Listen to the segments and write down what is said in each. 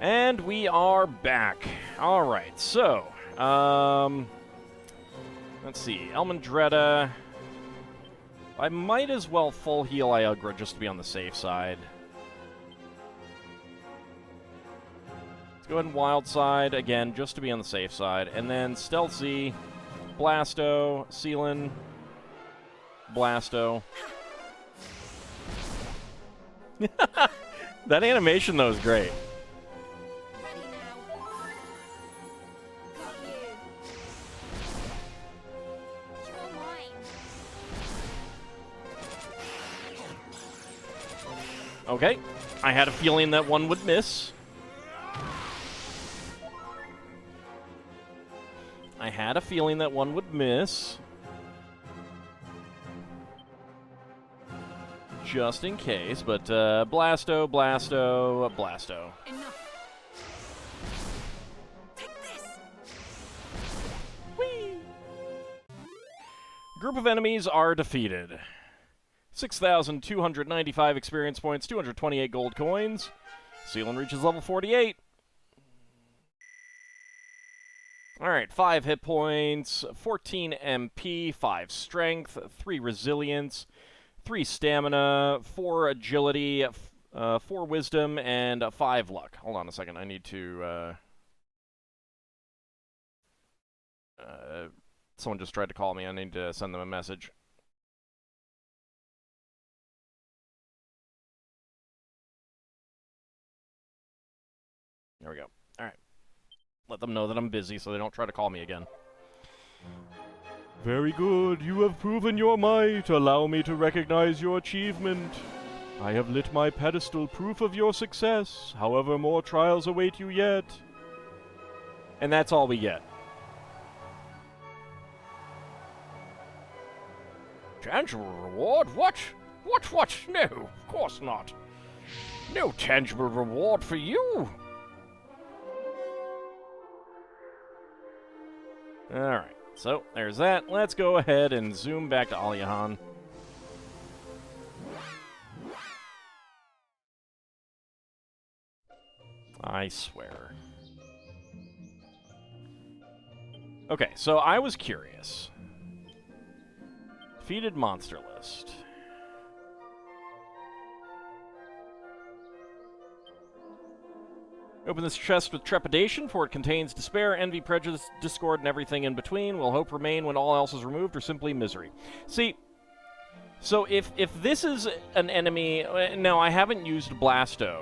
And we are back. Alright, so, let's see, Elmandretta. I might as well full heal Iugra just to be on the safe side. Let's go ahead and Wild Side, again, just to be on the safe side. And then Stealth Z, Blasto, Sealan, Blasto. That animation, though, is great. Okay, I had a feeling that one would miss. I had a feeling that one would miss. Just in case, but Blasto, Blasto, Blasto. Enough. Take this. Whee! Group of enemies are defeated. 6,295 experience points, 228 gold coins. Sealan reaches level 48. Alright, 5 hit points, 14 MP, 5 strength, 3 resilience, 3 stamina, 4 agility, 4 wisdom, and 5 luck. Hold on a second, I need to... someone just tried to call me, I need to send them a message. There we go. Alright. Let them know that I'm busy so they don't try to call me again. Very good. You have proven your might. Allow me to recognize your achievement. I have lit my pedestal, proof of your success. However, more trials await you yet. And that's all we get. Tangible reward? What? What? No, of course not. No tangible reward for you. Alright, so there's that. Let's go ahead and zoom back to Aliahan. I swear. Okay, so I was curious. Defeated monster list. Open this chest with trepidation, for it contains despair, envy, prejudice, discord, and everything in between. Will hope remain when all else is removed, or simply misery? See, so if this is an enemy... Now, I haven't used Blasto.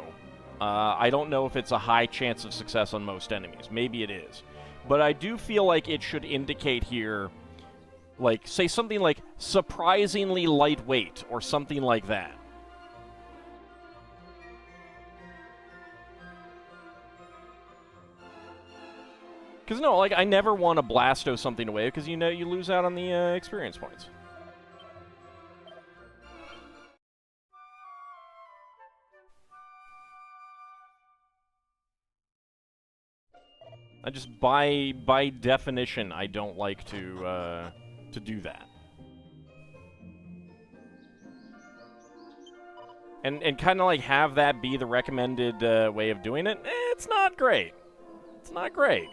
I don't know if it's a high chance of success on most enemies. Maybe it is. But I do feel like it should indicate here, like, say something like, surprisingly lightweight, or something like that. Because, no, like, I never want to Blasto something away, because, you know, you lose out on the experience points. I just, by definition, I don't like to do that. And kind of, like, have that be the recommended way of doing it, it's not great. It's not great.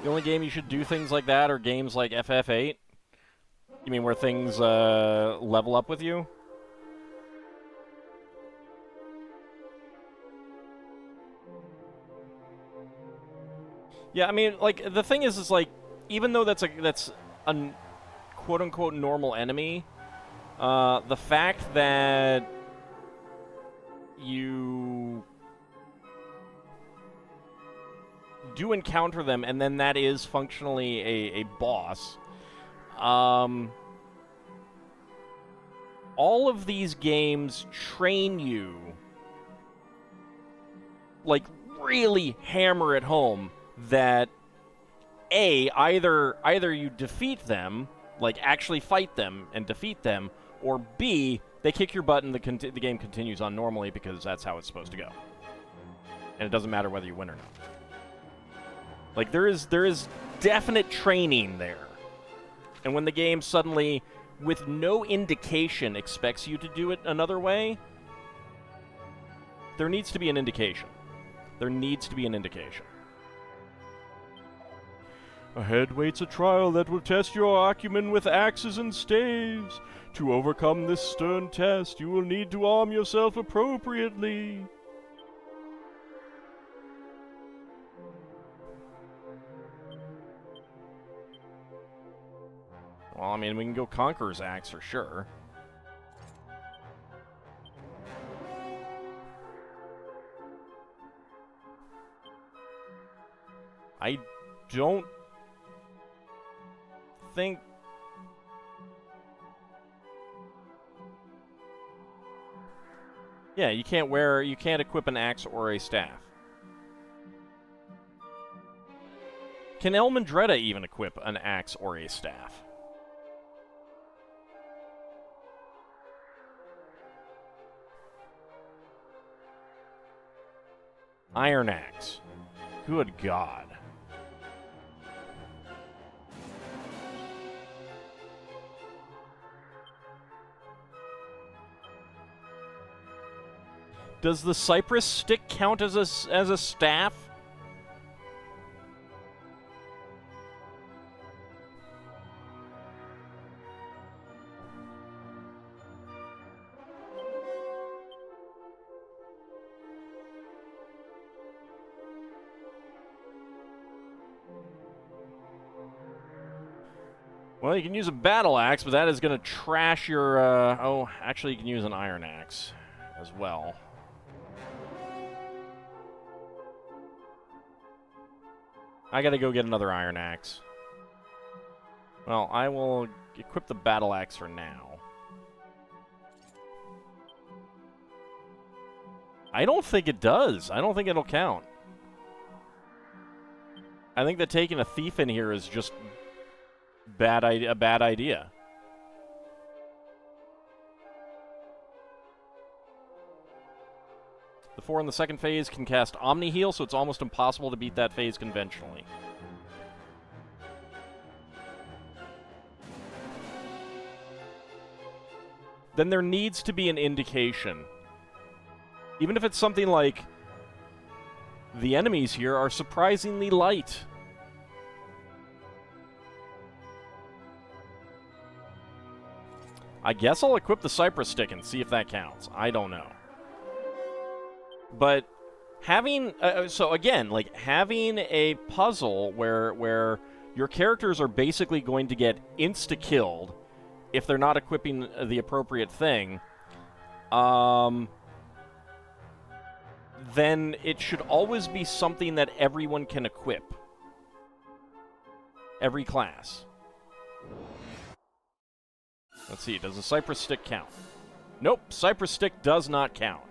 The only game you should do things like that are games like FF8? You mean where things level up with you? Yeah, I mean, like, the thing is like, even though that's a quote-unquote normal enemy, the fact that you do encounter them, and then that is functionally a boss. All of these games train you, like, really hammer it home that either you defeat them, like actually fight them and defeat them, or B, they kick your butt and the game continues on normally because that's how it's supposed to go. And it doesn't matter whether you win or not. Like, there is definite training there. And when the game suddenly, with no indication, expects you to do it another way, there needs to be an indication. There needs to be an indication. Ahead waits a trial that will test your acumen with axes and staves. To overcome this stern test, you will need to arm yourself appropriately. Well, I mean, we can go Conqueror's Axe for sure. I don't think... Yeah, you can't equip an axe or a staff. Can Elmandretta even equip an axe or a staff? Iron Axe. Good God. Does the cypress stick count as a staff? Well, you can use a battle axe, but that is going to trash your, oh, actually you can use an iron axe as well. I gotta go get another iron axe. Well, I will equip the battle axe for now. I don't think it does. I don't think it'll count. I think that taking a thief in here is just a bad idea. The 4 in the second phase can cast Omni Heal, so it's almost impossible to beat that phase conventionally. Then there needs to be an indication. Even if it's something like, the enemies here are surprisingly light. I guess I'll equip the Cypress Stick and see if that counts. I don't know. But having... so again, like, having a puzzle where your characters are basically going to get insta-killed if they're not equipping the appropriate thing, then it should always be something that everyone can equip. Every class. Let's see, does the Cypress Stick count? Nope, Cypress Stick does not count.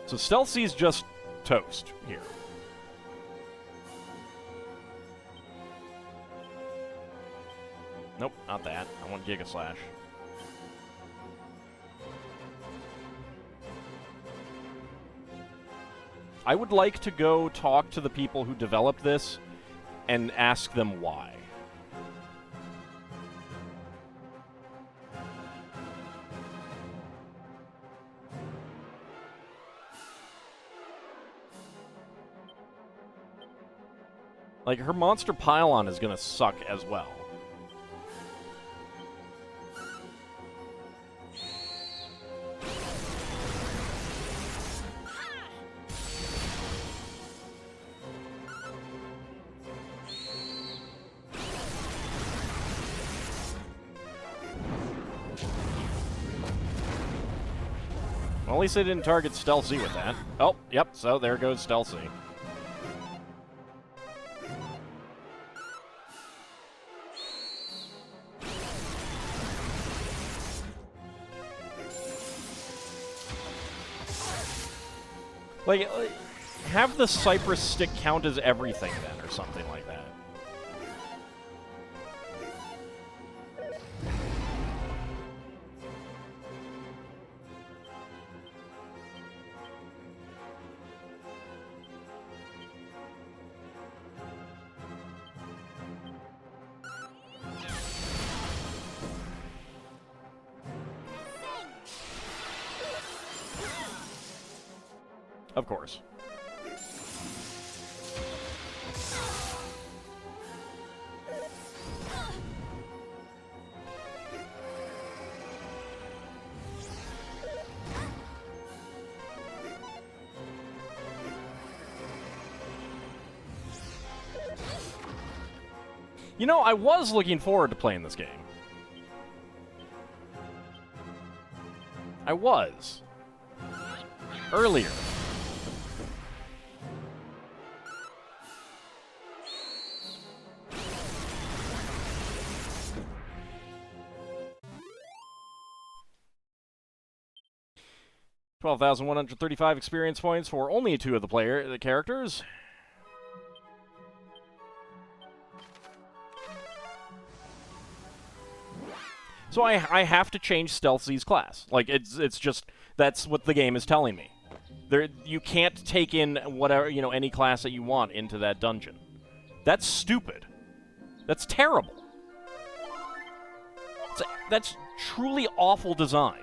So Stealth C's just toast here. Nope, not that. I want Giga Slash. I would like to go talk to the people who developed this and ask them why. Like, her monster pylon is gonna suck as well. Well, at least they didn't target Stealth C with that. Oh, yep, so there goes Stealth C. Like, have the Cypress Stick count as everything then, or something like that. Of course. You know, I was looking forward to playing this game. I was. Earlier. $12,135 experience points for only 2 of the characters. So I have to change Stealthy's class. Like, it's just, that's what the game is telling me. You can't take in whatever, any class that you want into that dungeon. That's stupid. That's terrible. That's truly awful design.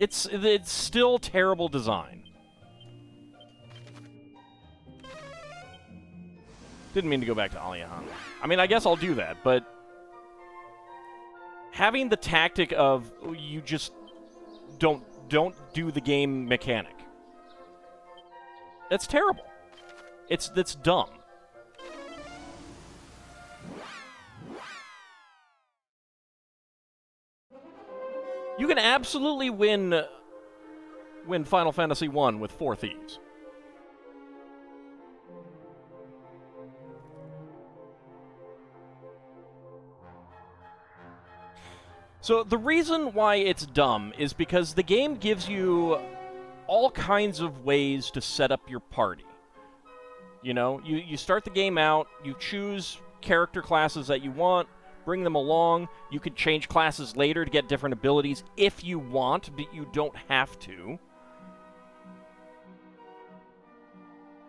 It's still terrible design. Didn't mean to go back to Aliahan. I mean, I guess I'll do that, but having the tactic of you just don't do the game mechanic. That's terrible. That's dumb. You can absolutely win Final Fantasy I with 4 thieves. So the reason why it's dumb is because the game gives you all kinds of ways to set up your party. You start the game out, you choose character classes that you want, bring them along. You could change classes later to get different abilities if you want, but you don't have to.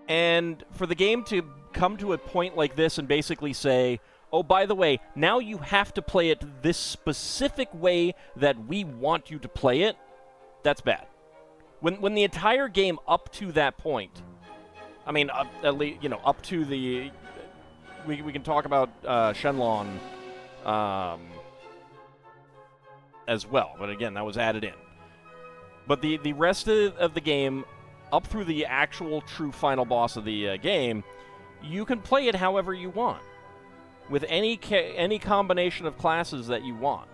And for the game to come to a point like this and basically say, oh, by the way, now you have to play it this specific way that we want you to play it, that's bad. When the entire game up to that point, I mean, at least, up to the... We can talk about Shenlong as well, but again, that was added in. But the rest of the game, up through the actual true final boss of the game, you can play it however you want, with any combination of classes that you want.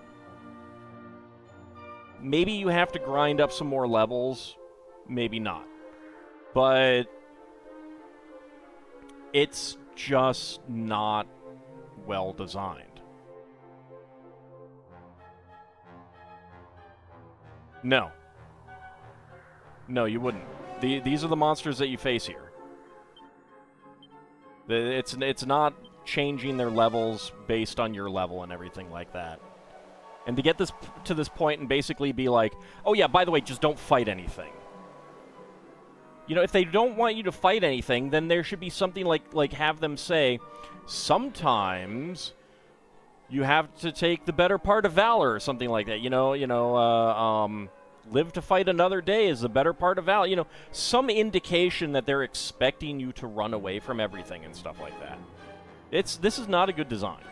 Maybe you have to grind up some more levels, maybe not. But it's just not well designed. No. No, you wouldn't. These are the monsters that you face here. It's not changing their levels based on your level and everything like that. And to get this to this point and basically be like, oh yeah, by the way, just don't fight anything. If they don't want you to fight anything, then there should be something like have them say, sometimes you have to take the better part of valor or something like that. Live to fight another day is the better part of valor. Some indication that they're expecting you to run away from everything and stuff like that. This is not a good design.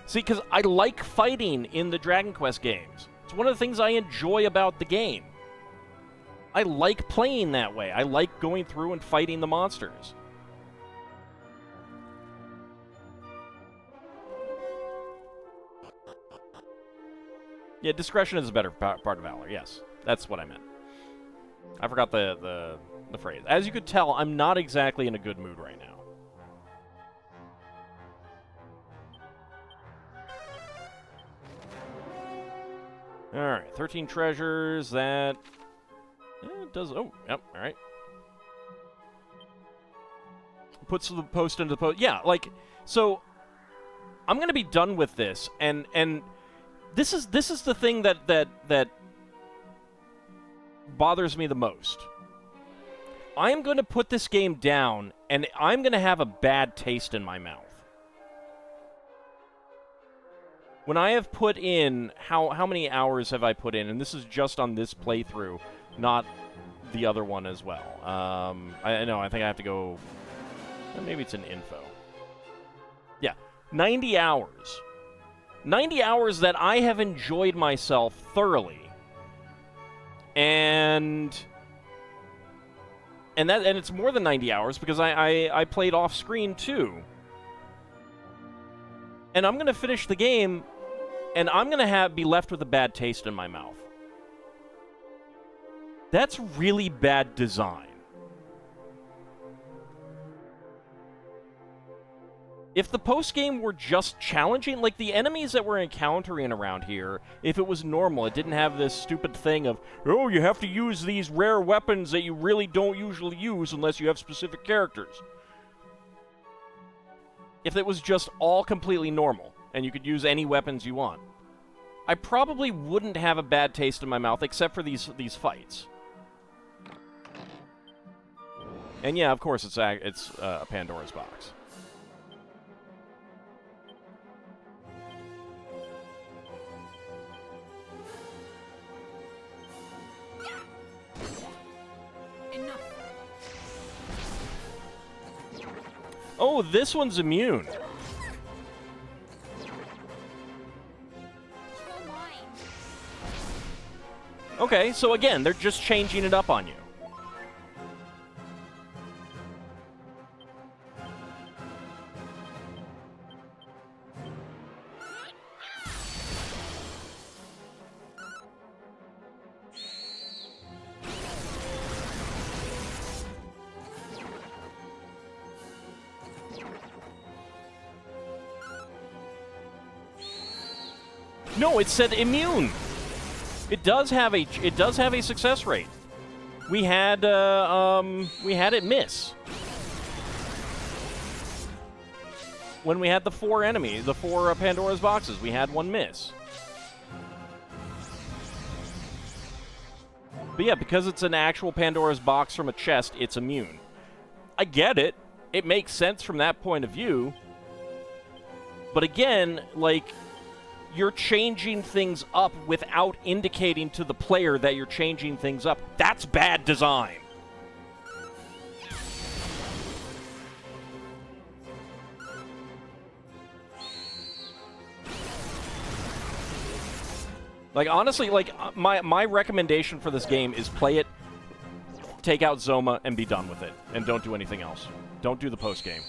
See, because I like fighting in the Dragon Quest games. It's one of the things I enjoy about the game. I like playing that way. I like going through and fighting the monsters. Yeah, discretion is a better part of valor, yes. That's what I meant. I forgot the phrase. As you could tell, I'm not exactly in a good mood right now. Alright, 13 treasures, that... it does... Oh, yep, alright. Puts the post into the post... Yeah, So I'm gonna be done with this, and this is the thing that bothers me the most. I am going to put this game down, and I'm going to have a bad taste in my mouth. When I have put in, how many hours have I put in? And this is just on this playthrough, not the other one as well. I know, I think I have to go, maybe it's in info. Yeah, 90 hours. 90 hours that I have enjoyed myself thoroughly. And it's more than 90 hours because I played off screen too. And I'm going to finish the game, and I'm going to be left with a bad taste in my mouth. That's really bad design. If the post-game were just challenging, like the enemies that we're encountering around here, if it was normal, it didn't have this stupid thing of, oh, you have to use these rare weapons that you really don't usually use unless you have specific characters. If it was just all completely normal, and you could use any weapons you want, I probably wouldn't have a bad taste in my mouth, except for these fights. And yeah, of course, it's a Pandora's box. Oh, this one's immune. Okay, so again, they're just changing it up on you. No, it said immune. It does have a success rate. We had it miss. When we had the 4 enemies, the 4 Pandora's boxes, we had one miss. But yeah, because it's an actual Pandora's box from a chest, it's immune. I get it. It makes sense from that point of view. But again, like, you're changing things up without indicating to the player that you're changing things up. That's bad design. Like, honestly, like, my recommendation for this game is play it, take out Zoma, and be done with it. And don't do anything else. Don't do the post-game.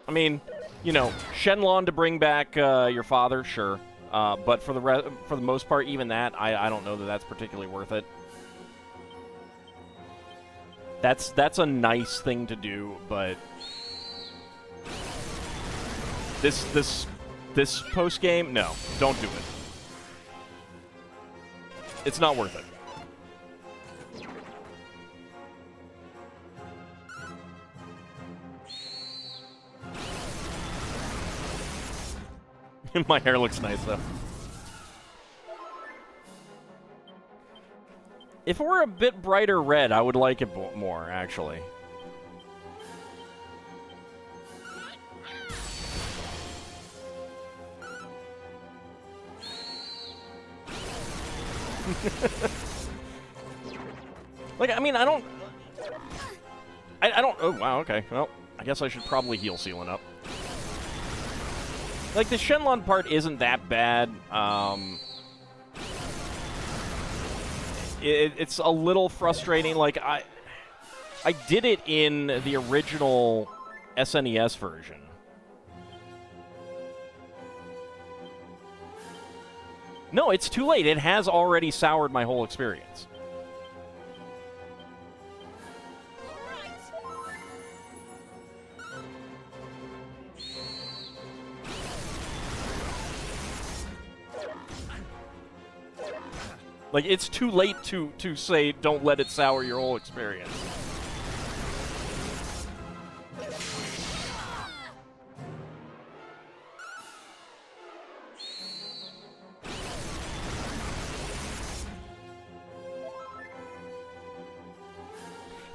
I mean, you know, Shenlong to bring back your father, sure. But for the most part, even that, I don't know that that's particularly worth it. That's a nice thing to do, but this post game, no, don't do it. It's not worth it. My hair looks nice, though. If it were a bit brighter red, I would like it more, actually. Like, I mean, I don't... Oh, wow, okay. Well, I guess I should probably heal sealing up. Like, the Shenlong part isn't that bad. It's a little frustrating. Like, I did it in the original SNES version. No, it's too late. It has already soured my whole experience. Like, it's too late to say, don't let it sour your whole experience.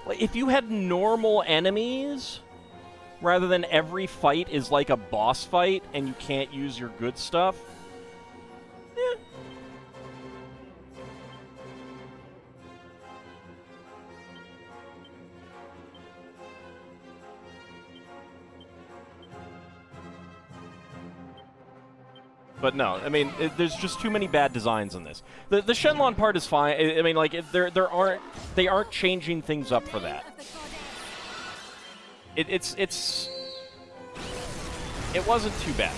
Like, if you had normal enemies, rather than every fight is like a boss fight and you can't use your good stuff, eh. But no, I mean, there's just too many bad designs in this. The Shenlong part is fine. I mean, like, they aren't changing things up for that. It wasn't too bad.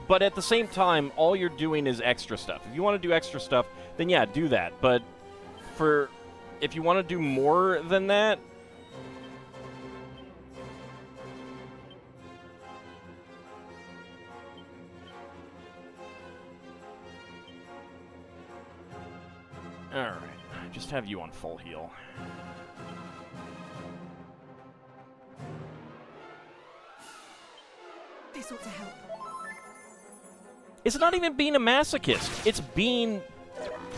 But at the same time, all you're doing is extra stuff. If you want to do extra stuff, then yeah, do that. But if you want to do more than that, alright, just have you on full heal. This ought to help. It's not even being a masochist. It's being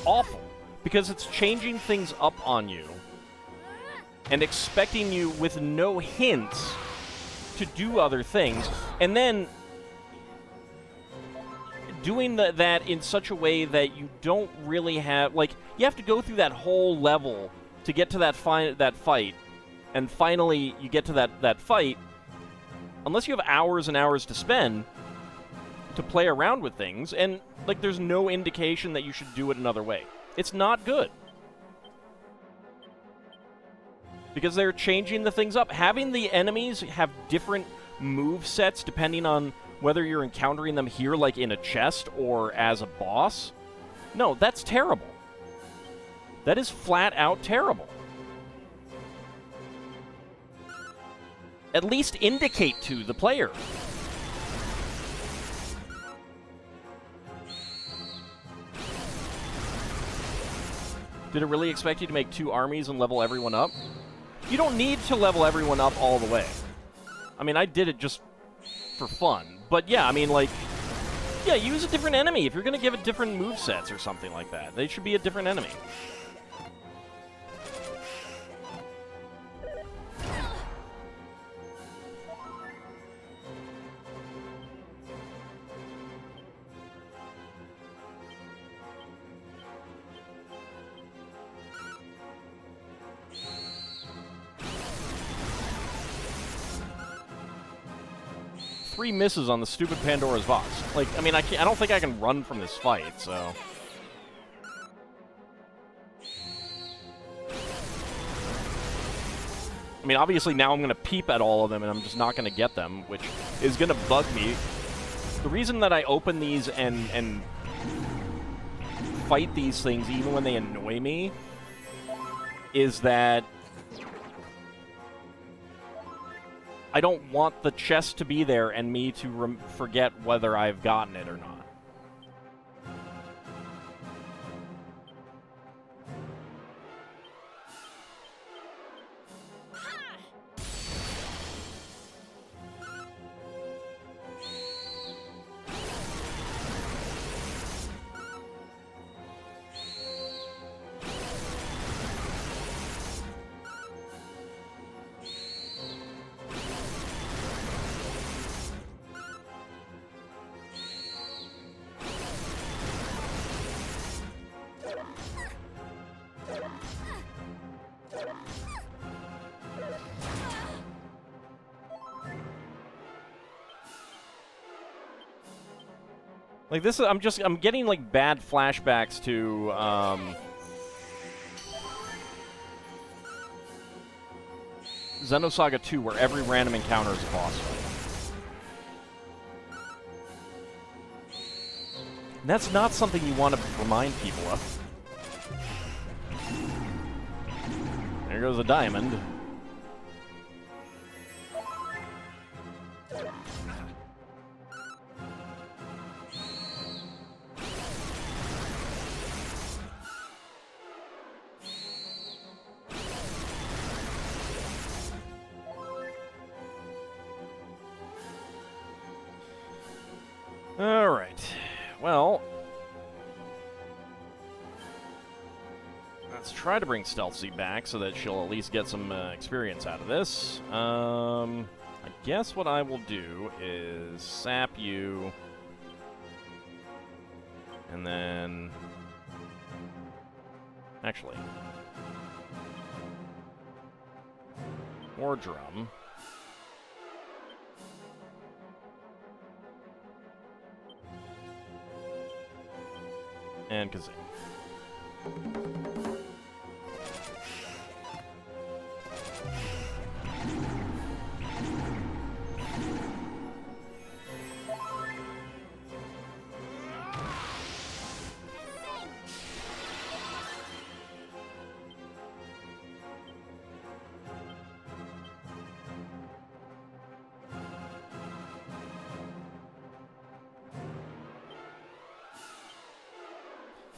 awful. Because it's changing things up on you and expecting you with no hints to do other things. And then doing that in such a way that you don't really have... Like, you have to go through that whole level to get to that fight. And finally, you get to that fight. Unless you have hours and hours to spend to play around with things, and, like, there's no indication that you should do it another way. It's not good. Because they're changing the things up. Having the enemies have different move sets depending on whether you're encountering them here, like in a chest, or as a boss. No, that's terrible. That is flat out terrible. At least indicate to the player. Did it really expect you to make 2 armies and level everyone up? You don't need to level everyone up all the way. I mean, I did it just for fun. But yeah, I mean, like, yeah, use a different enemy. If you're going to give it different movesets or something like that, they should be a different enemy. Three misses on the stupid Pandora's box. Like, I mean, I don't think I can run from this fight, so... I mean, obviously now I'm going to peep at all of them and I'm just not going to get them, which is going to bug me. The reason that I open these and fight these things even when they annoy me is that I don't want the chest to be there and me to forget whether I've gotten it or not. Like, this is, I'm getting, like, bad flashbacks to, Xenosaga 2, where every random encounter is a boss fight. And that's not something you want to remind people of. There goes a diamond. Alright. Well... Let's try to bring Stealthy back so that she'll at least get some experience out of this. I guess what I will do is sap you, and then... Actually... War Drum. And Kazoo.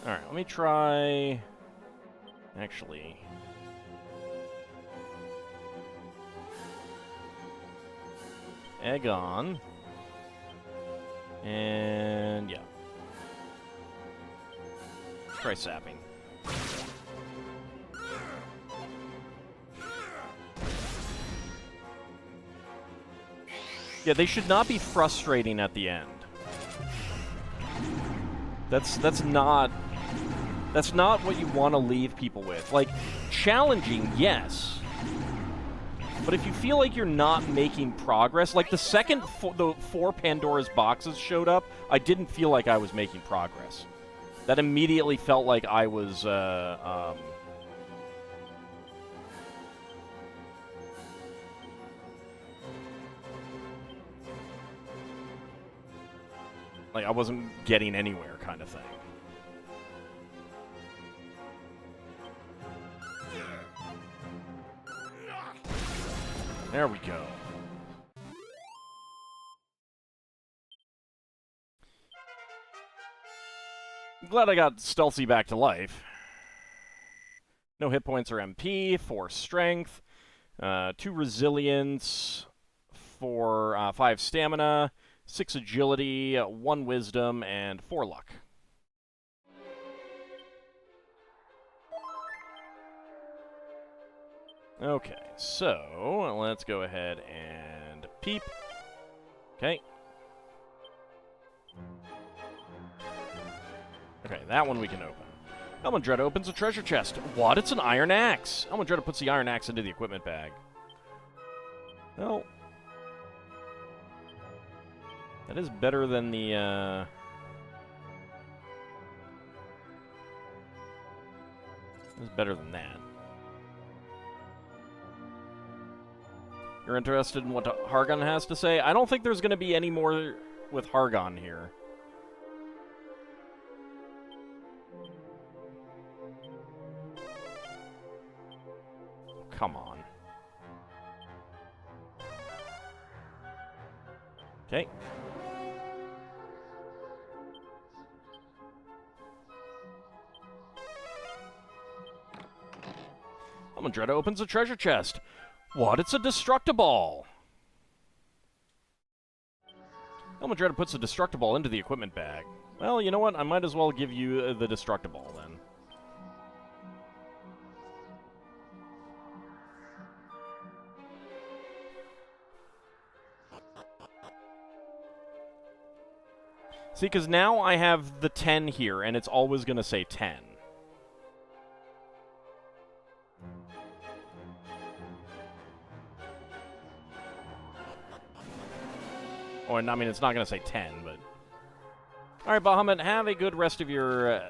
Alright, let me try... Actually... Egg on. And... yeah. Try sapping. Yeah, they should not be frustrating at the end. That's not what you want to leave people with. Like, challenging, yes. But if you feel like you're not making progress, like the second the 4 Pandora's boxes showed up, I didn't feel like I was making progress. That immediately felt like I was, like I wasn't getting anywhere kind of thing. There we go. I'm glad I got Stealthy back to life. No hit points or MP, 4 strength, 2 resilience, 5 stamina, 6 agility, 1 wisdom, and 4 luck. Okay, so let's go ahead and peep. Okay. Okay, that one we can open. Elmondretta opens a treasure chest. What? It's an iron axe. Elmondretta puts the iron axe into the equipment bag. Well, that is better than the, It's better than that. You're interested in what Hargon has to say? I don't think there's going to be any more with Hargon here. Come on. Okay. Elmondretta opens a treasure chest. What? It's a Destructiball! Elmondretta puts the Destructiball into the equipment bag. Well, you know what? I might as well give you the Destructiball, then. See, because now I have the 10 here, and it's always going to say 10. Or, I mean, it's not going to say 10, but... Alright, Bahamut, have a good rest of your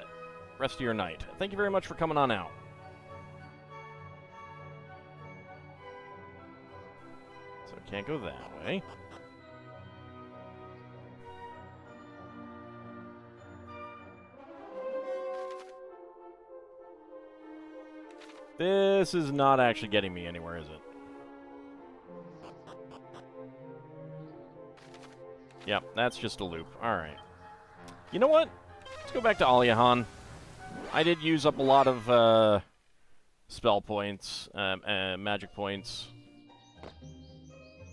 night. Thank you very much for coming on out. So, can't go that way. This is not actually getting me anywhere, is it? Yep, that's just a loop. Alright. You know what? Let's go back to Aliahan. I did use up a lot of spell points, magic points.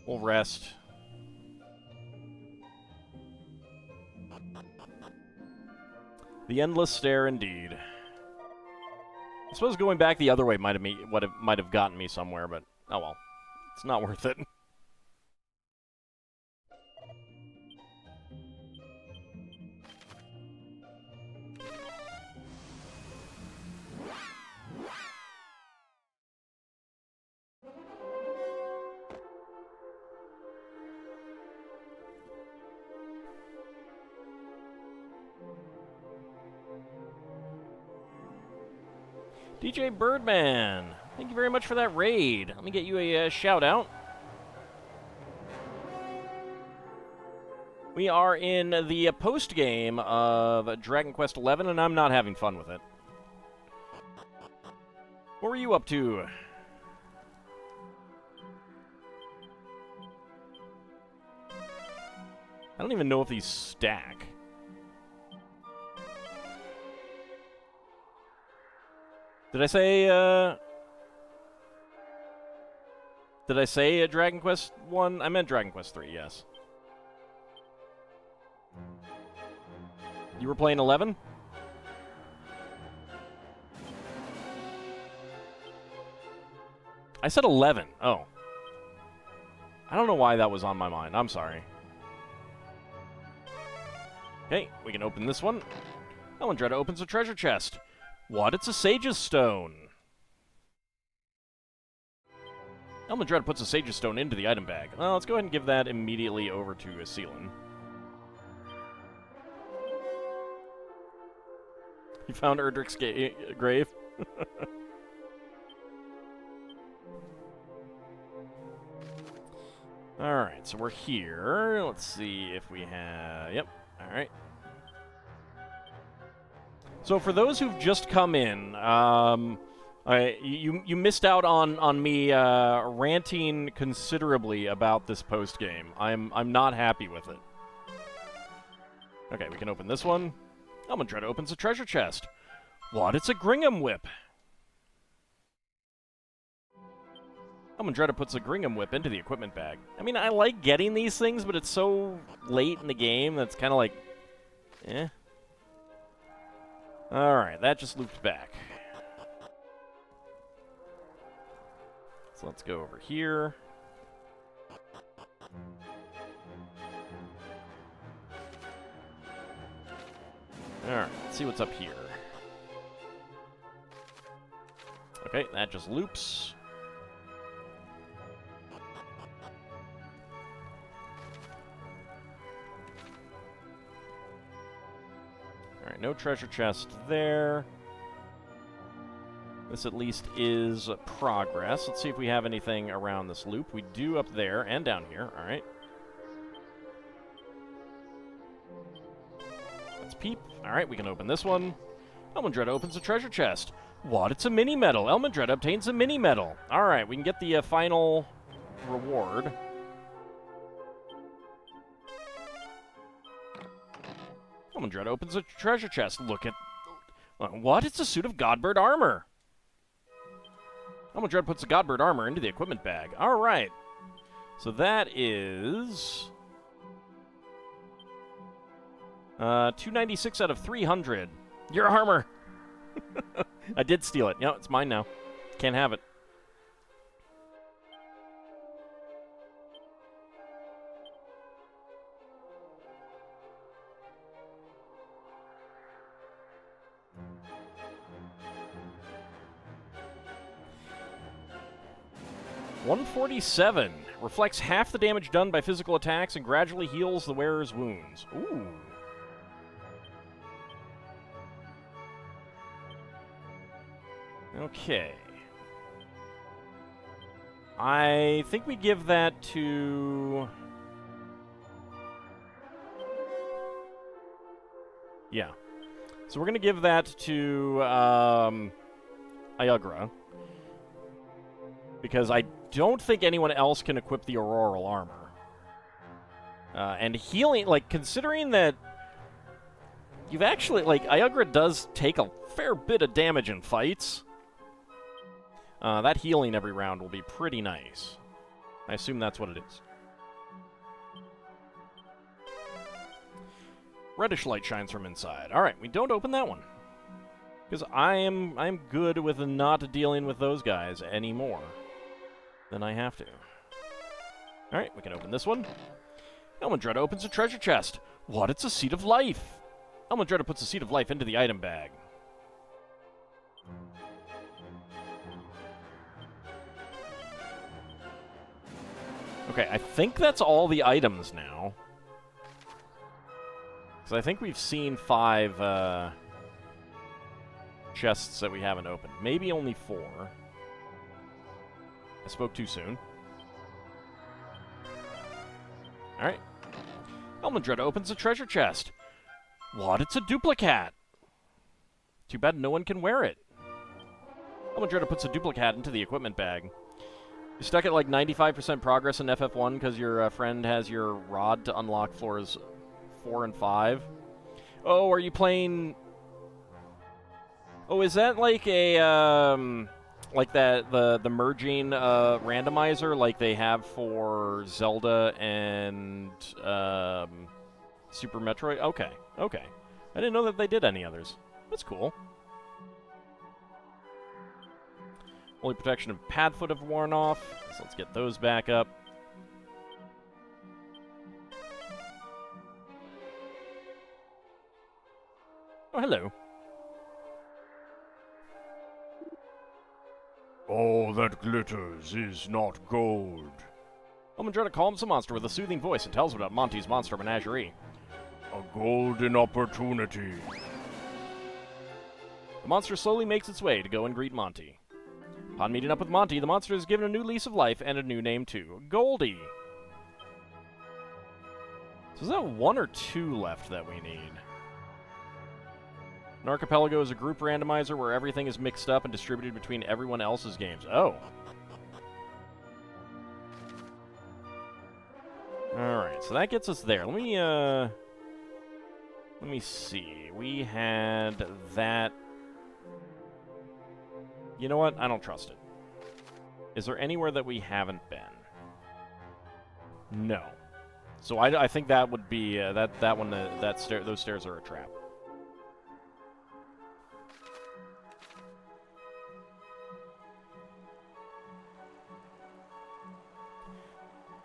We'll rest. The Endless Stare, indeed. suppose going back the other way might have gotten me somewhere, but oh well. It's not worth it. DJ Birdman, thank you very much for that raid. Let me get you a shout out. We are in the post-game of Dragon Quest XI, and I'm not having fun with it. What were you up to? I don't even know if these stack. Did I say Dragon Quest 1? I meant Dragon Quest 3, yes. You were playing 11? I said 11. Oh. I don't know why that was on my mind. I'm sorry. Okay, we can open this one. Elendretta opens a treasure chest. What? It's a Sage's Stone. Elendretta puts a Sage's Stone into the item bag. Well, let's go ahead and give that immediately over to Seelan. You found Erdrick's grave? Alright, so we're here. Let's see if we have... Yep, alright. So for those who've just come in, you missed out on me ranting considerably about this post-game. I'm not happy with it. Okay, we can open this one. Elendretta opens a treasure chest. What? It's a Gringham Whip. Elendretta puts a Gringham Whip into the equipment bag. I mean, I like getting these things, but it's so late in the game that's kind of like, eh. Alright, that just looped back. So let's go over here. Alright, let's see what's up here. Okay, that just loops. Alright, no treasure chest there. This at least is progress. Let's see if we have anything around this loop. We do up there and down here. Alright. Let's peep. Alright, we can open this one. Elendretta opens a treasure chest. What? It's a mini-medal. Elendretta obtains a mini-medal. Alright, we can get the final reward. Elendretta opens a treasure chest. Look at... What? It's a suit of Godbird armor. Elendretta puts the Godbird armor into the equipment bag. Alright. So that is... 296 out of 300. Your armor! I did steal it. No, it's mine now. Can't have it. $147. Reflects half the damage done by physical attacks and gradually heals the wearer's wounds. Ooh. Okay. I think we give that to... Yeah. So we're going to give that to Iugra. Because I don't think anyone else can equip the Auroral armor. And healing, like, considering that you've actually, like, Iugra does take a fair bit of damage in fights. That healing every round will be pretty nice. I assume that's what it is. Reddish light shines from inside. Alright, we don't open that one. Because I'm good with not dealing with those guys anymore than I have to. Alright, we can open this one. Elmandretta opens a treasure chest. What? It's a Seed of Life! Elmandretta puts a Seed of Life into the item bag. Okay, I think that's all the items now. Because I think we've seen 5 chests that we haven't opened. Maybe only 4. I spoke too soon. Alright. Elmandretta opens a treasure chest. What? It's a duplicate! Too bad no one can wear it. Elmandretta puts a duplicate into the equipment bag. You're stuck at like 95% progress in FF1 because your friend has your rod to unlock floors 4 and 5. Oh, are you playing... Oh, is that like a, like that, the merging randomizer like they have for Zelda and Super Metroid? Okay, okay. I didn't know that they did any others. That's cool. Holy Protection and Padfoot have worn off, so let's get those back up. Oh, hello. All that glitters is not gold. Elmandretta calms the monster with a soothing voice and tells him about Monty's monster menagerie. A golden opportunity. The monster slowly makes its way to go and greet Monty. Upon meeting up with Monty, the monster is given a new lease of life and a new name too, Goldie. So is that 1 or 2 left that we need? An archipelago is a group randomizer where everything is mixed up and distributed between everyone else's games. Oh. Alright, so that gets us there. Let me see. We had that... You know what? I don't trust it. Is there anywhere that we haven't been? No. So I think that would be that one. Those stairs are a trap.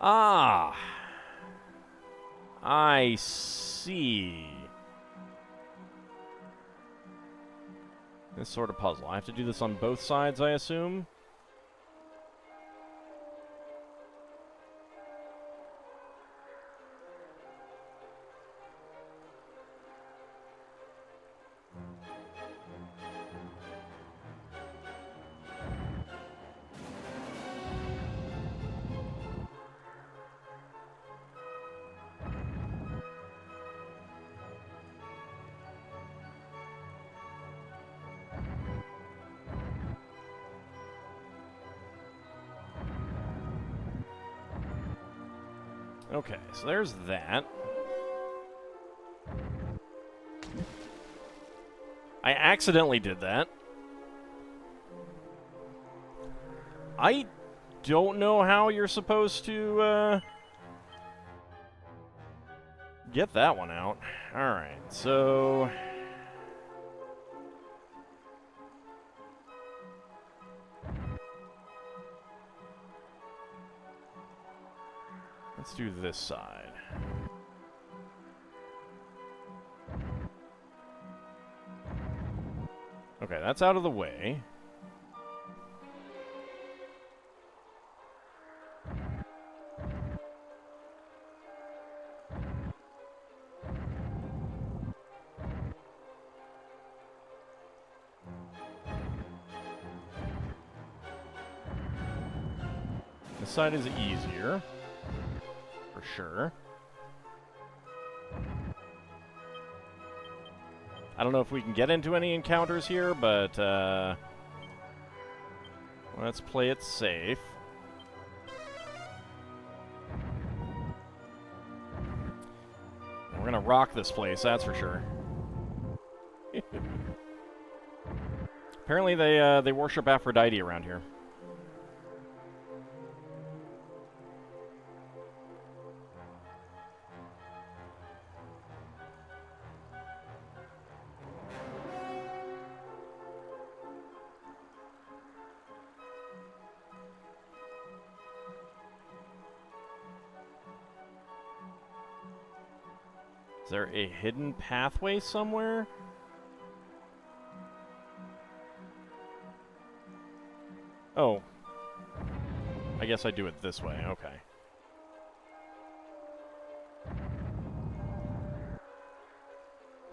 Ah, I see. This sort of puzzle. I have to do this on both sides, I assume. Okay, so there's that. I accidentally did that. I don't know how you're supposed to, get that one out. Alright, so... Let's do this side. Okay, that's out of the way. This side is easier. For sure. I don't know if we can get into any encounters here, but let's play it safe. We're gonna rock this place, that's for sure. Apparently they worship Aphrodite around here. there a hidden pathway somewhere? Oh. I guess I do it this way, okay.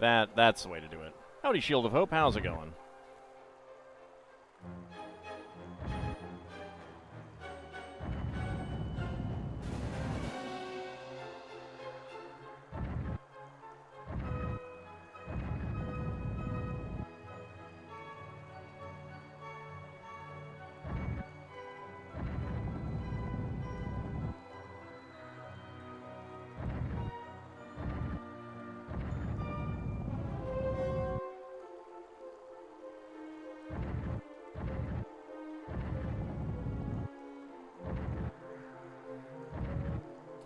That's the way to do it. Howdy, Shield of Hope, how's it going?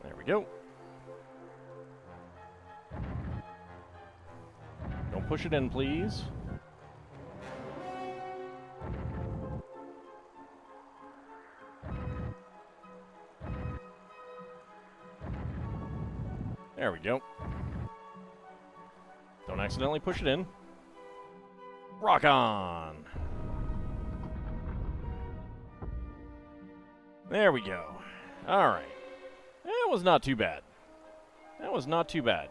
There we go. Don't push it in, please. There we go. Don't accidentally push it in. Rock on! There we go. Alright. That was not too bad. That was not too bad.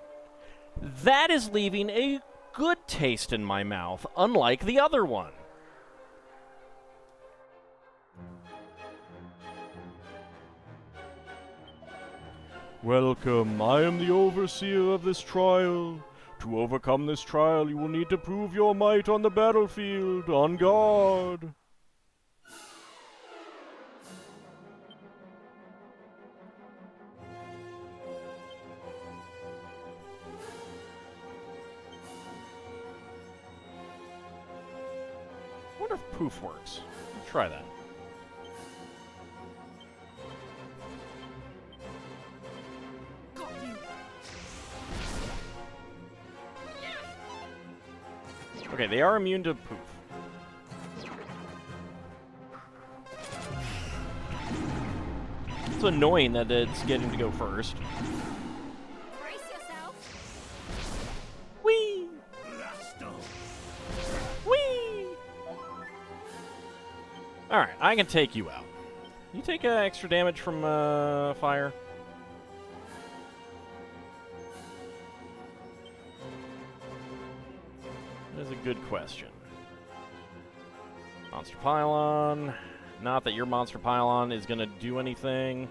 That is leaving a good taste in my mouth, unlike the other one. Welcome, I am the overseer of this trial. To overcome this trial, you will need to prove your might on the battlefield. On guard. I wonder if poof works. Let's try that. Okay, they are immune to poof. It's annoying that it's getting to go first. Brace yourself. Whee! Whee! Alright, I can take you out. You take extra damage from fire? That is a good question. Monster Pylon. Not that your Monster Pylon is going to do anything.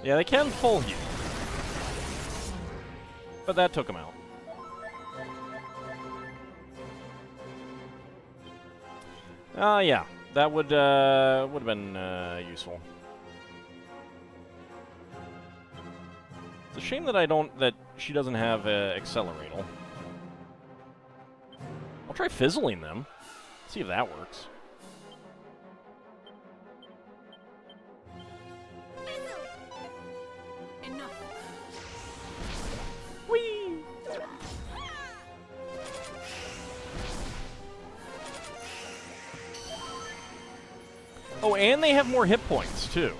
Yeah, they can full heal. But that took him out. Yeah. That would have been useful. It's a shame that she doesn't have Accelerator. I'll try fizzling them. See if that works. Oh, and they have more hit points, too.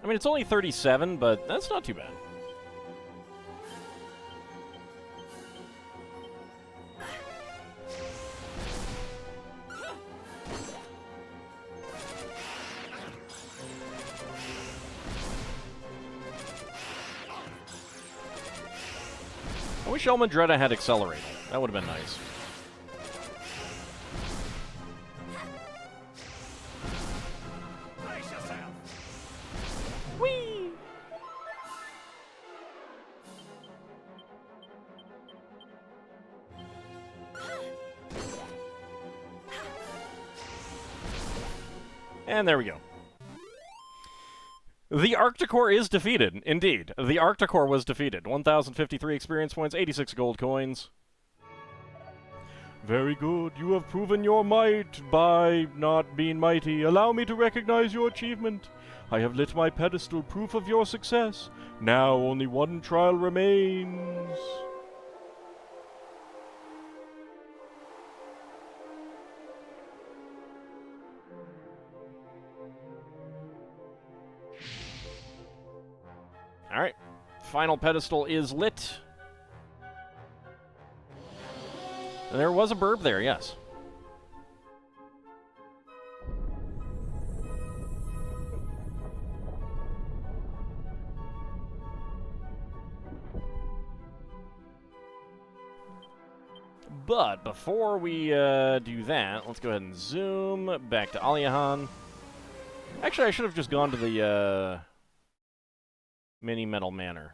I mean, it's only 37, but that's not too bad. I wish Elmandretta had Accelerator. That would have been nice. Whee! And there we go. The Arcticore is defeated, indeed. The Arcticore was defeated. 1,053 experience points, 86 gold coins. Very good. You have proven your might by not being mighty. Allow me to recognize your achievement. I have lit my pedestal, proof of your success. Now only one trial remains. Alright. Final pedestal is lit. There was a burb there, yes. But before we do that, let's go ahead and zoom back to Aliahan. Actually, I should have just gone to the Mini Metal Manor.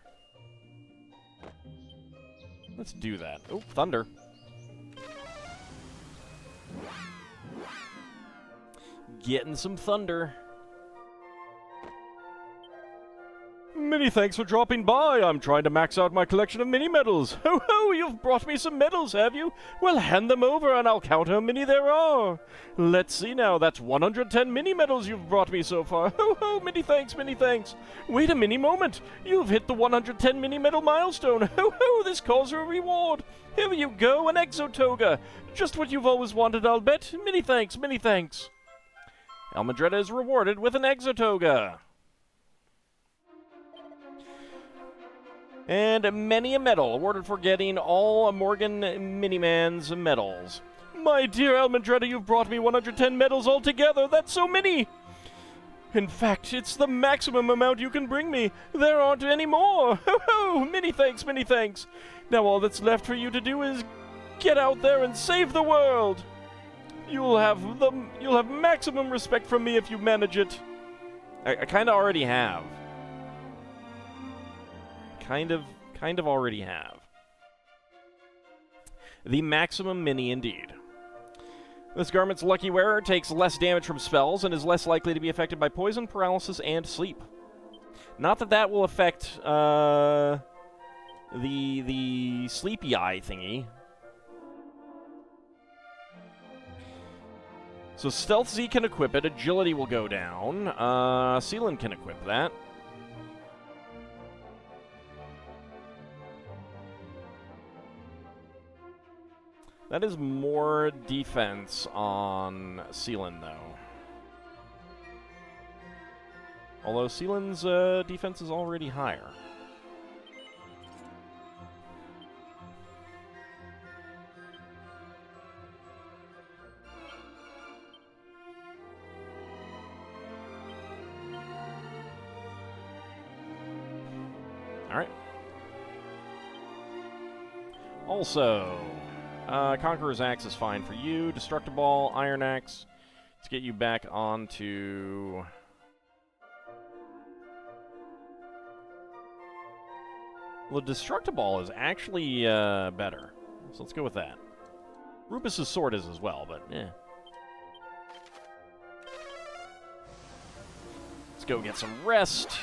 Let's do that. Oh, thunder. Getting some thunder. Many thanks for dropping by. I'm trying to max out my collection of mini medals. Ho ho, you've brought me some medals, have you? Well, hand them over and I'll count how many there are. Let's see now, that's 110 mini medals you've brought me so far. Ho ho, many thanks, many thanks. Wait a mini moment. You've hit the 110 mini medal milestone. Ho ho, this calls for a reward. Here you go, an Exotoga. Just what you've always wanted, I'll bet. Many thanks, many thanks. Almudretta is rewarded with an Exotoga. And many a medal awarded for getting all Morgan Miniman's medals. My dear Almudretta, you've brought me 110 medals altogether. That's so many. In fact, it's the maximum amount you can bring me. There aren't any more. Ho ho! Many thanks, many thanks. Now all that's left for you to do is get out there and save the world. You'll have maximum respect from me if you manage it. I kind of already have. Kind of already have. The maximum mini indeed. This garment's lucky wearer takes less damage from spells and is less likely to be affected by poison, paralysis, and sleep. Not that that will affect the sleepy eye thingy. So Stealth Z can equip it, Agility will go down, Sealan can equip that. That is more defense on Sealan, though. Although Sealan's defense is already higher. Alright. Also, Conqueror's Axe is fine for you. Destructiball, Iron Axe. Let's get you back onto... Well, Destructiball is actually better. So let's go with that. Rupus's sword is as well, but eh. Let's go get some rest.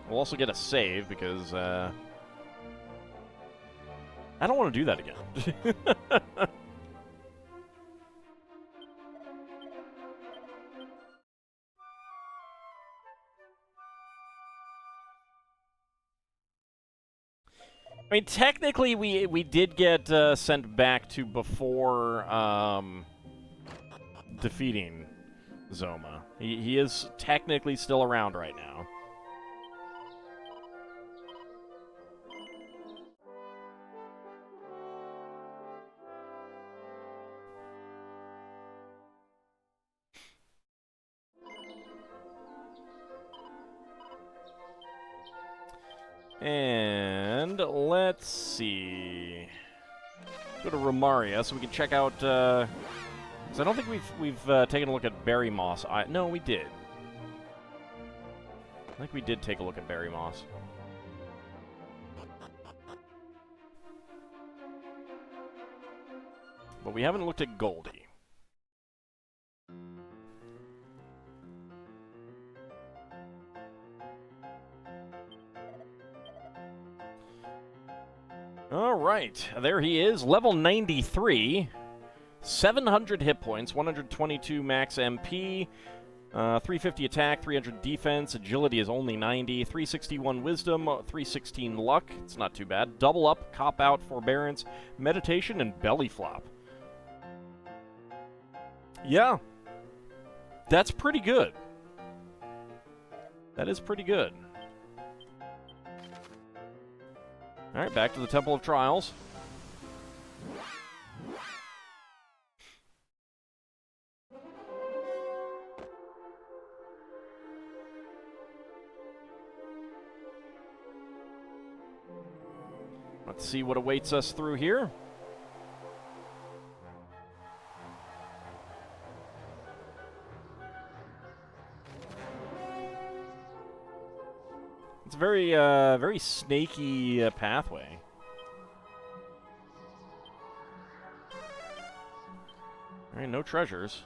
We'll also get a save, because, I don't want to do that again. I mean, technically, we did get sent back to before defeating Zoma. He is technically still around right now. And let's see. Go to Romaria so we can check out. Because I don't think we've taken a look at Berry Moss. No, we did. I think we did take a look at Berry Moss. But we haven't looked at Goldie. Alright, there he is, level 93. 700 hit points, 122 max MP, 350 attack, 300 defense, agility is only 90, 361 wisdom, 316 luck, it's not too bad, double up, cop out, forbearance, meditation, and belly flop. Yeah, that's pretty good. That is pretty good. Alright, back to the Temple of Trials. Let's see what awaits us through here. It's a very snaky pathway. All right, no treasures.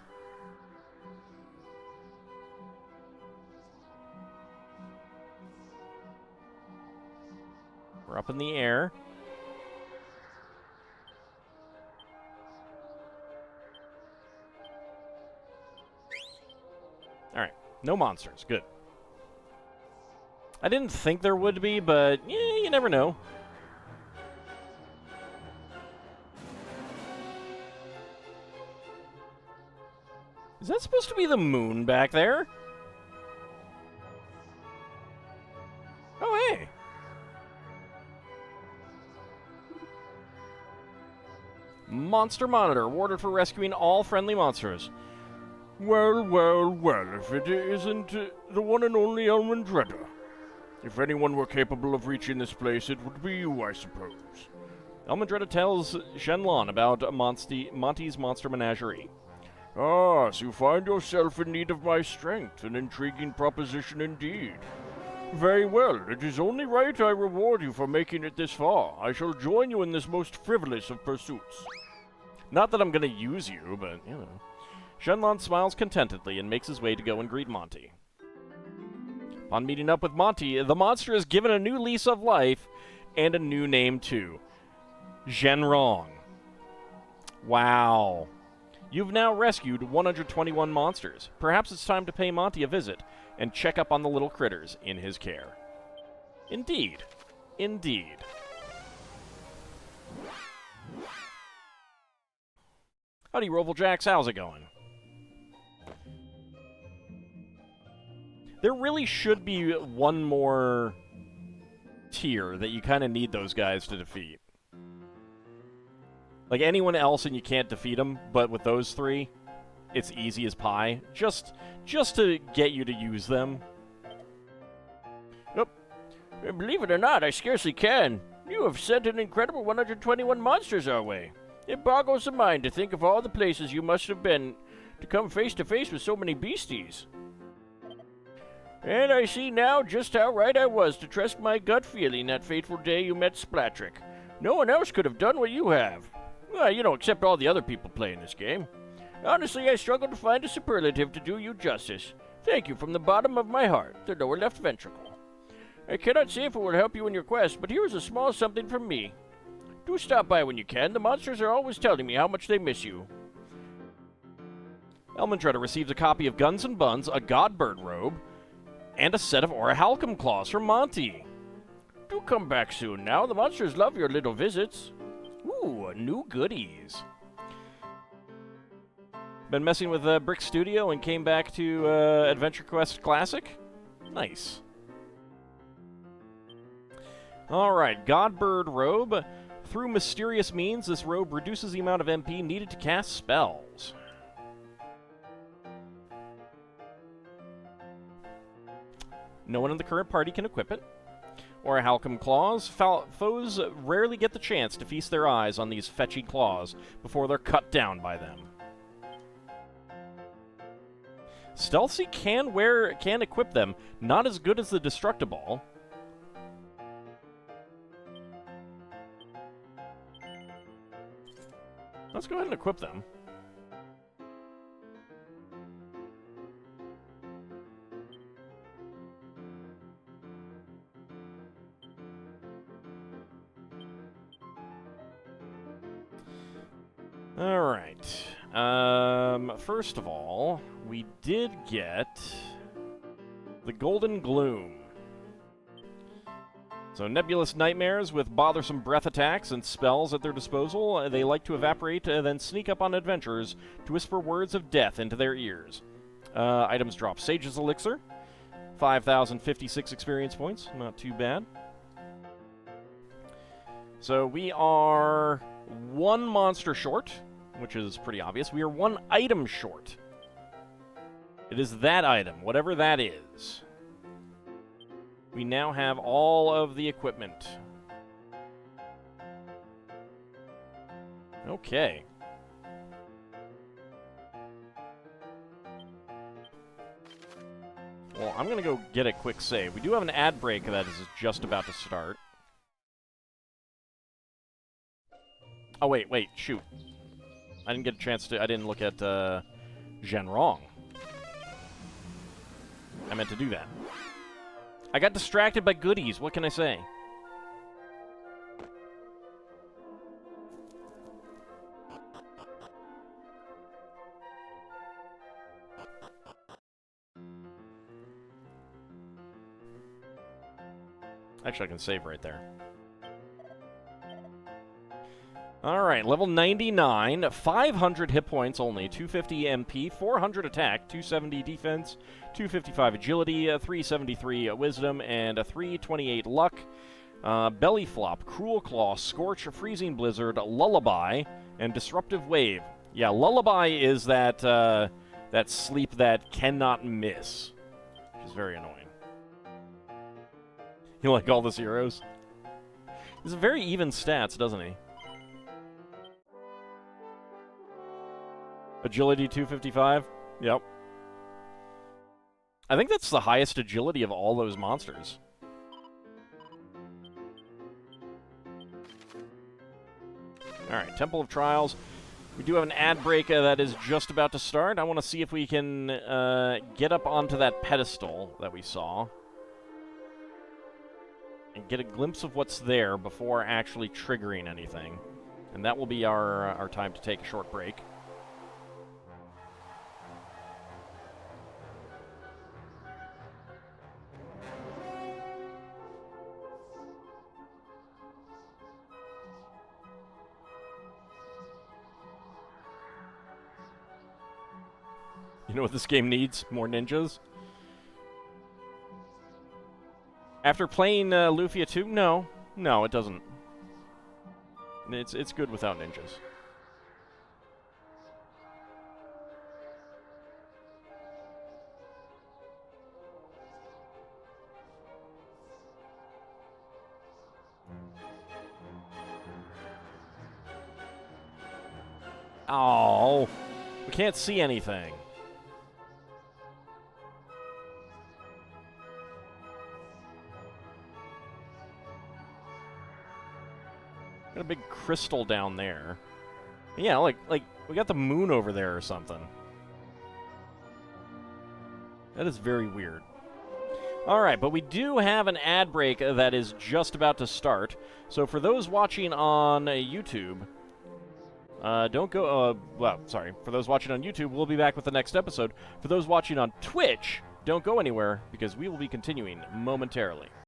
We're up in the air. All right, no monsters. Good. I didn't think there would be, but yeah, you never know. Is that supposed to be the moon back there? Oh, hey. Monster Monitor, awarded for rescuing all friendly monsters. Well, well, well, if it isn't the one and only Almondretta. If anyone were capable of reaching this place, it would be you, I suppose. Almondretta tells Shenlong about Monty's Monster Menagerie. Ah, so you find yourself in need of my strength. An intriguing proposition indeed. Very well, it is only right I reward you for making it this far. I shall join you in this most frivolous of pursuits. Not that I'm going to use you, but, you know. Shenlong smiles contentedly and makes his way to go and greet Monty. Upon meeting up with Monty, the monster is given a new lease of life and a new name, too. Zhenrong. Wow. You've now rescued 121 monsters. Perhaps it's time to pay Monty a visit and check up on the little critters in his care. Indeed. Indeed. Howdy, Rovaljax. How's it going? There really should be one more tier that you kind of need those guys to defeat. Like anyone else and you can't defeat them, but with those three, it's easy as pie. Just to get you to use them. Oh, believe it or not, I scarcely can. You have sent an incredible 121 monsters our way. It boggles the mind to think of all the places you must have been to come face to face with so many beasties. And I see now just how right I was to trust my gut feeling that fateful day you met Splatrick. No one else could have done what you have. Well, you know, except all the other people playing this game. Honestly, I struggle to find a superlative to do you justice. Thank you from the bottom of my heart, the lower left ventricle. I cannot say if it will help you in your quest, but here is a small something from me. Do stop by when you can. The monsters are always telling me how much they miss you. Almondretta receives a copy of Guns and Buns, a Godbird robe, and a set of Orichalcum claws from Monty. Do come back soon now. The monsters love your little visits. Ooh, new goodies. Been messing with Brick Studio and came back to Adventure Quest Classic? Nice. Alright, Godbird robe. Through mysterious means, this robe reduces the amount of MP needed to cast spells. No one in the current party can equip it. Orichalcum claws. Foes rarely get the chance to feast their eyes on these fetchy claws before they're cut down by them. Stealthy can equip them, not as good as the Destructible. Let's go ahead and equip them. Alright. First of all, we did get the Golden Gloom. So nebulous nightmares with bothersome breath attacks and spells at their disposal. They like to evaporate, then sneak up on adventurers to whisper words of death into their ears. Items drop Sage's Elixir, 5,056 experience points, not too bad. So we are one monster short, which is pretty obvious. We are one item short. It is that item, whatever that is. We now have all of the equipment. Okay. Well, I'm going to go get a quick save. We do have an ad break that is just about to start. Oh, wait, shoot. I didn't get a chance to... I didn't look at Zhenrong. I meant to do that. I got distracted by goodies. What can I say? Actually, I can save right there. Alright, level 99, 500 hit points only, 250 MP, 400 attack, 270 defense, 255 agility, 373 wisdom, and a 328 luck. Belly Flop, Cruel Claw, Scorch, Freezing Blizzard, Lullaby, and Disruptive Wave. Yeah, Lullaby is that, that sleep that cannot miss, which is very annoying. You like all those heroes? He's very even stats, doesn't he? Agility 255? Yep. I think that's the highest agility of all those monsters. Alright, Temple of Trials. We do have an ad break that is just about to start. I want to see if we can get up onto that pedestal that we saw. And get a glimpse of what's there before actually triggering anything. And that will be our time to take a short break. You know what this game needs? More ninjas? After playing Lufia 2? No. No, it doesn't. It's good without ninjas. Oh, we can't see anything. Got a big crystal down there. Yeah, like we got the moon over there or something. That is very weird. Alright, but we do have an ad break that is just about to start. So for those watching on YouTube, don't go... well, sorry. For those watching on YouTube, we'll be back with the next episode. For those watching on Twitch, don't go anywhere, because we will be continuing momentarily.